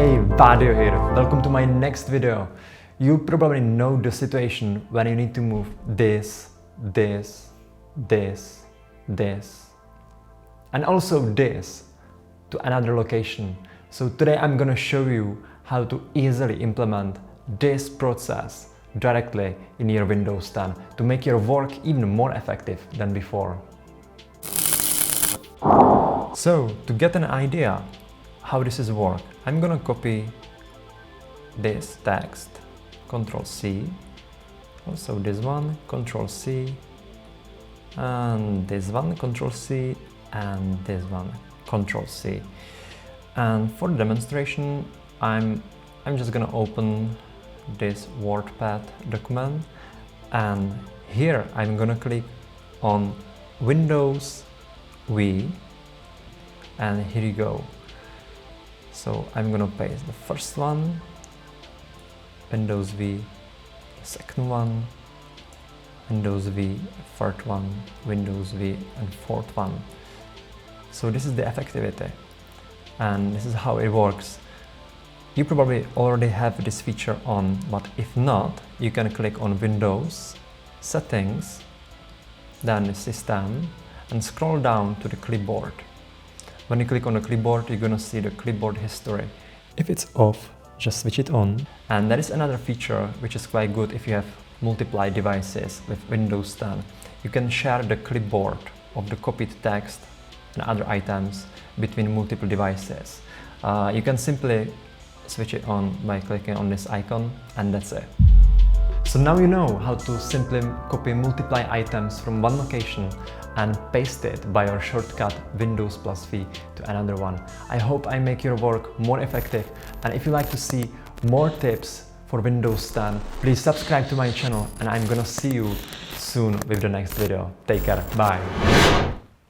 Hey, Adio here. Welcome to my next video. You probably know the situation when you need to move this, and also this to another location. So today I'm gonna show you how to easily implement this process directly in your Windows 10 to make your work even more effective than before. So to get an idea how this is work, I'm gonna copy this text, Ctrl+c, also this one, Ctrl+c, and this one, Ctrl+c, and this one, Ctrl+c. And for the demonstration, I'm just gonna open this WordPad document, and here I'm gonna click on Windows V, and here you go. So I'm gonna paste the first one, Windows V, second one, Windows V, third one, Windows V, and fourth one. So this is the effectivity, and this is how it works. You probably already have this feature on, but if not, you can click on Windows, Settings, then System, and scroll down to the Clipboard. When you click on the clipboard, you're gonna see the clipboard history. If it's off, just switch it on. And there is another feature which is quite good if you have multiple devices with Windows 10. You can share the clipboard of the copied text and other items between multiple devices. You can simply switch it on by clicking on this icon, and that's it. So now you know how to simply copy multiply items from one location and paste it by your shortcut Windows+V to another one. I hope I make your work more effective, and if you like to see more tips for Windows 10, please subscribe to my channel, and I'm gonna see you soon with the next video. Take care, bye!